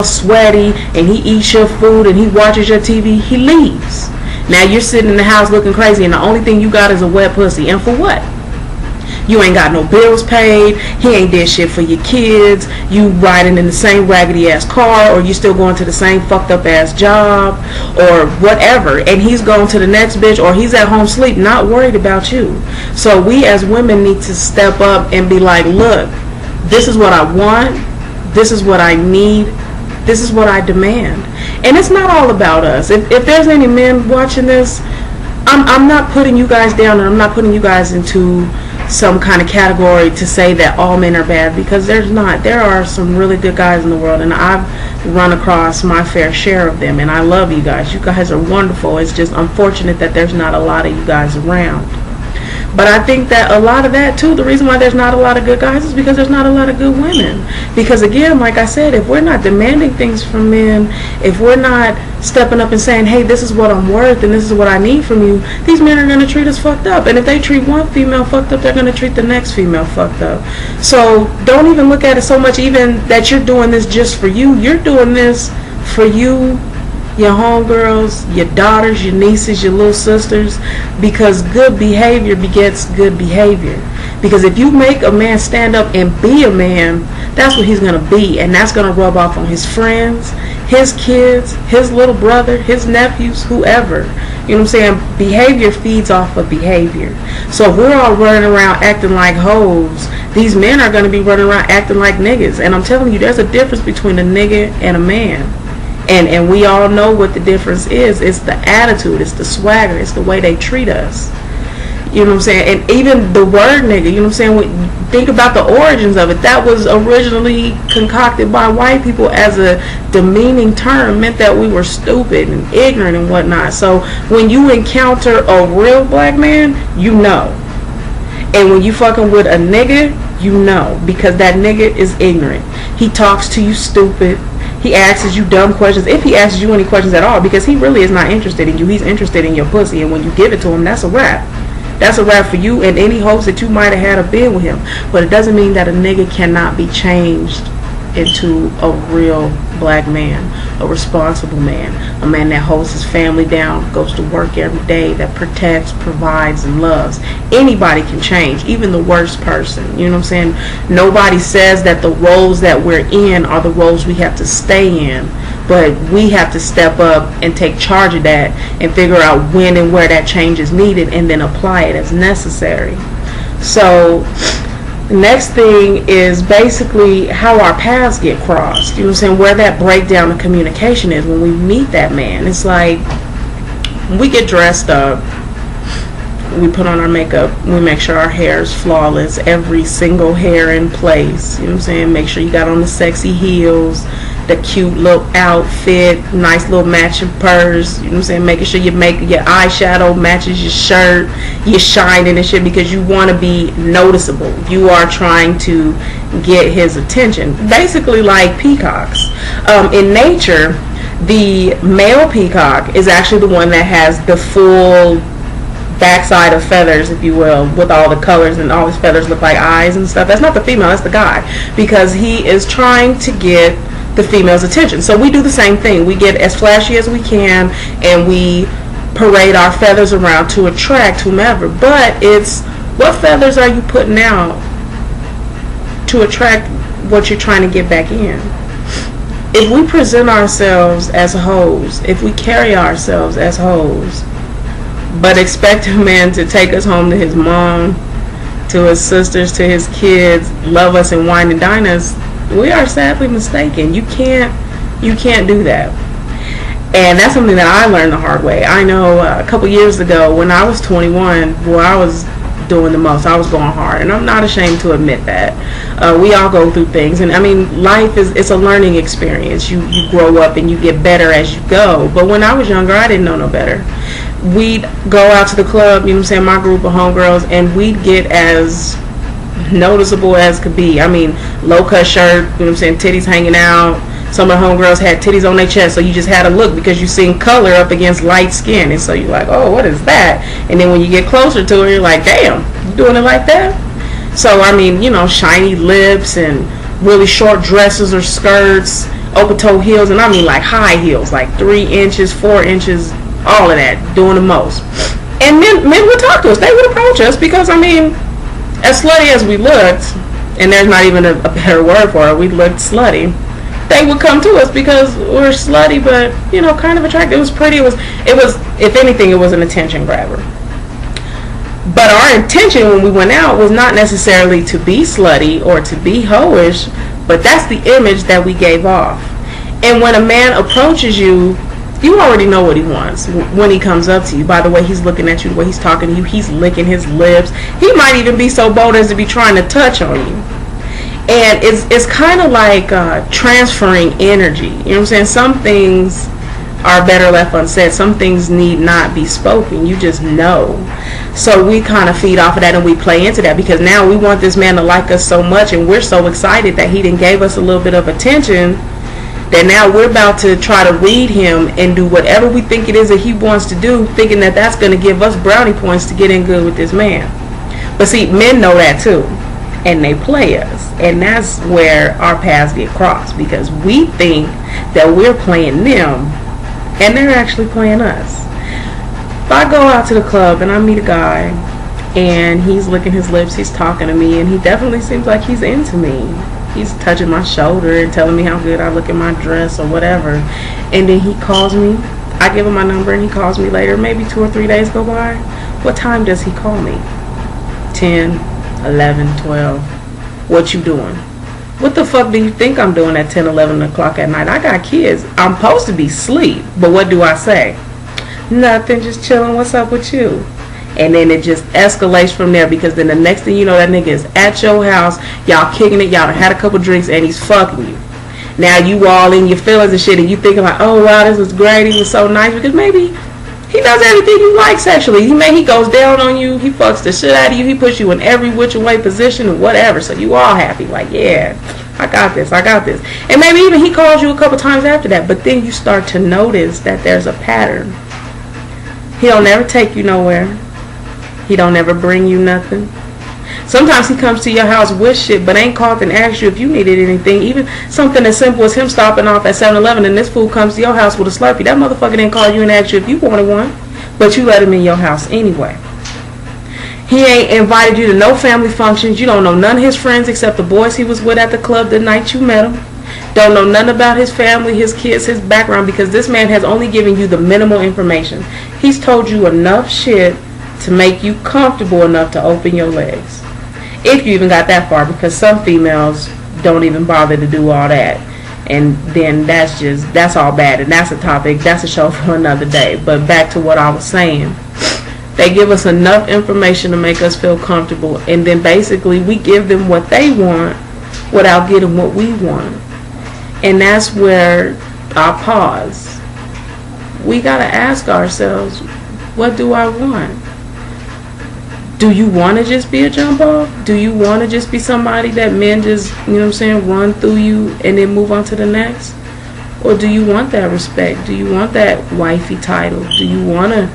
sweaty and he eats your food and he watches your TV, he leaves. Now you're sitting in the house looking crazy and the only thing you got is a wet pussy. And for what? You ain't got no bills paid. He ain't did shit for your kids. You riding in the same raggedy ass car, or you still going to the same fucked up ass job, or whatever. And he's going to the next bitch, or he's at home sleep, not worried about you. So we as women need to step up and be like, look, this is what I want. This is what I need. This is what I demand. And it's not all about us. If there's any men watching this, I'm not putting you guys down, and I'm not putting you guys into some kind of category to say that all men are bad, because there's not. There are some really good guys in the world, and I've run across my fair share of them, and I love you guys. You guys are wonderful. It's just unfortunate that there's not a lot of you guys around. But I think that a lot of that too, the reason why there's not a lot of good guys is because there's not a lot of good women. Because again, like I said, if we're not demanding things from men, if we're not stepping up and saying, hey, this is what I'm worth and this is what I need from you, these men are going to treat us fucked up. And if they treat one female fucked up, they're going to treat the next female fucked up. So don't even look at it so much even that you're doing this just for you. You're doing this for you, your homegirls, your daughters, your nieces, your little sisters, because good behavior begets good behavior. Because if you make a man stand up and be a man, that's what he's going to be, and that's going to rub off on his friends, his kids, his little brother, his nephews, whoever. You know what I'm saying? Behavior feeds off of behavior. So if we're all running around acting like hoes, these men are going to be running around acting like niggas. And I'm telling you, there's a difference between a nigga and a man. And we all know what the difference is. It's the attitude, it's the swagger, it's the way they treat us. You know what I'm saying? And even the word nigga, you know what I'm saying? Think about the origins of it. That was originally concocted by white people as a demeaning term, meant that we were stupid and ignorant and whatnot. So when you encounter a real black man, you know. And when you fucking with a nigga, you know, because that nigga is ignorant. He talks to you stupid. He asks you dumb questions, if he asks you any questions at all, because he really is not interested in you. He's interested in your pussy, and when you give it to him, that's a wrap. That's a wrap for you and any hopes that you might have had of being with him. But it doesn't mean that a nigga cannot be changed into a real black man, a responsible man, a man that holds his family down, goes to work every day, that protects, provides, and loves. Anybody can change, even the worst person. You know what I'm saying? Nobody says that the roles that we're in are the roles we have to stay in, but we have to step up and take charge of that and figure out when and where that change is needed and then apply it as necessary. So next thing is basically how our paths get crossed. You know what I'm saying? Where that breakdown of communication is when we meet that man. It's like we get dressed up, we put on our makeup, we make sure our hair is flawless, every single hair in place. You know what I'm saying? Make sure you got on the sexy heels, the cute little outfit, nice little matching purse. You know what I'm saying? Making sure you make your eyeshadow matches your shirt, you're shining and shit, because you want to be noticeable. You are trying to get his attention, basically like peacocks. In nature, the male peacock is actually the one that has the full backside of feathers, if you will, with all the colors, and all his feathers look like eyes and stuff. That's not the female, that's the guy, because he is trying to get the female's attention. So we do the same thing. We get as flashy as we can, and we parade our feathers around to attract whomever. But it's, what feathers are you putting out to attract what you're trying to get back in? If we present ourselves as hoes, if we carry ourselves as hoes, but expect a man to take us home to his mom, to his sisters, to his kids, love us and wine and dine us, we are sadly mistaken. You can't do that. And that's something that I learned the hard way. I know a couple years ago when I was 21, boy, I was doing the most. I was going hard, and I'm not ashamed to admit that. We all go through things, and I mean, life it's a learning experience. You grow up and you get better as you go. But when I was younger, I didn't know no better. We'd go out to the club, you know what I'm saying, my group of homegirls, and we'd get as noticeable as could be. I mean, low cut shirt, you know what I'm saying, titties hanging out. Some of the homegirls had titties on their chest, so you just had to look because you seen color up against light skin, and so you're like, oh, what is that? And then when you get closer to her, you're like, damn, you doing it like that? So I mean, you know, shiny lips and really short dresses or skirts, open toe heels, and I mean like high heels, like 3 inches, 4 inches, all of that, doing the most. And men would talk to us. They would approach us because, I mean, as slutty as we looked, and there's not even a better word for it, we looked slutty. They would come to us because we're slutty, but, you know, kind of attractive. It was pretty. It was, if anything, it was an attention grabber. But our intention when we went out was not necessarily to be slutty or to be hoish, but that's the image that we gave off. And when a man approaches you, you already know what he wants when he comes up to you. By the way he's looking at you, the way he's talking to you, he's licking his lips. He might even be so bold as to be trying to touch on you. And it's kind of like transferring energy. You know what I'm saying? Some things are better left unsaid. Some things need not be spoken. You just know. So we kind of feed off of that and we play into that because now we want this man to like us so much, and we're so excited that he didn't gave us a little bit of attention that now we're about to try to read him and do whatever we think it is that he wants to do, thinking that that's going to give us brownie points to get in good with this man. But see, men know that too, and they play us, and that's where our paths get crossed because we think that we're playing them and they're actually playing us. If I go out to the club and I meet a guy and he's licking his lips, he's talking to me, and he definitely seems like he's into me. He's touching my shoulder and telling me how good I look in my dress or whatever. And then he calls me. I give him my number and he calls me later. Maybe 2 or 3 days go by. What time does he call me? 10, 11, 12. What you doing? What the fuck do you think I'm doing at 10, 11 o'clock at night? I got kids. I'm supposed to be asleep. But what do I say? Nothing, just chilling. What's up with you? And then it just escalates from there because then the next thing you know, that nigga is at your house. Y'all kicking it. Y'all done had a couple drinks and he's fucking you. Now you all in your feelings and shit and you thinking like, oh wow, this was great. He was so nice because maybe he does everything you like sexually. He goes down on you. He fucks the shit out of you. He puts you in every which way position and whatever. So you all happy. Like, yeah, I got this. I got this. And maybe even he calls you a couple times after that. But then you start to notice that there's a pattern. He don't ever take you nowhere. He don't ever bring you nothing. Sometimes he comes to your house with shit, but ain't called and asked you if you needed anything. Even something as simple as him stopping off at 7-Eleven and this fool comes to your house with a Slurpee. That motherfucker didn't call you and ask you if you wanted one, but you let him in your house anyway. He ain't invited you to no family functions. You don't know none of his friends except the boys he was with at the club the night you met him. Don't know nothing about his family, his kids, his background, because this man has only given you the minimal information. He's told you enough shit to make you comfortable enough to open your legs. If you even got that far, because some females don't even bother to do all that. And then that's all bad. And that's a topic, that's a show for another day. But back to what I was saying. They give us enough information to make us feel comfortable. And then basically we give them what they want without getting what we want. And that's where I pause. We got to ask ourselves, what do I want? Do you want to just be a jump off? Do you want to just be somebody that men just, you know what I'm saying, run through you and then move on to the next? Or do you want that respect? Do you want that wifey title? Do you want to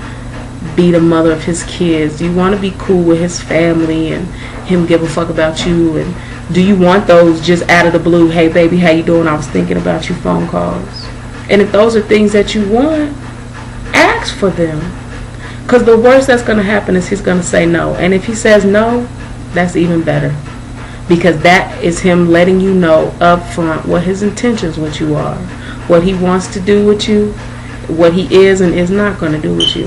be the mother of his kids? Do you want to be cool with his family and him give a fuck about you? And do you want those just out of the blue, hey baby, how you doing? I was thinking about you phone calls. And if those are things that you want, ask for them. Because the worst that's going to happen is he's going to say no. And if he says no, that's even better. Because that is him letting you know up front what his intentions with you are. What he wants to do with you. What he is and is not going to do with you.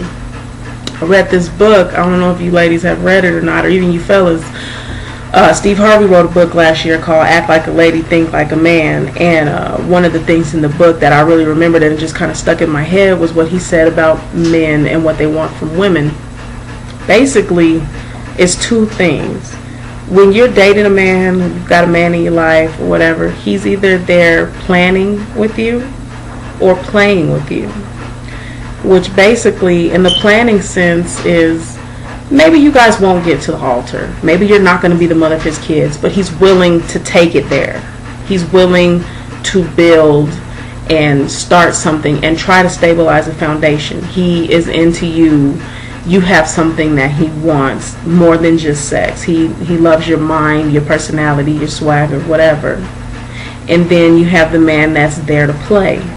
I read this book. I don't know if you ladies have read it or not, or even you fellas. Steve Harvey wrote a book last year called Act Like a Lady, Think Like a Man. And one of the things in the book that I really remembered and just kind of stuck in my head was what he said about men and what they want from women. Basically, it's two things. When you're dating a man, you've got a man in your life or whatever, he's either there planning with you or playing with you. Which basically, in the planning sense, is maybe you guys won't get to the altar. Maybe you're not going to be the mother of his kids, but he's willing to take it there. He's willing to build and start something and try to stabilize a foundation. He is into you. You have something that he wants more than just sex. He loves your mind, your personality, your swagger, whatever. and then you have the man that's there to play.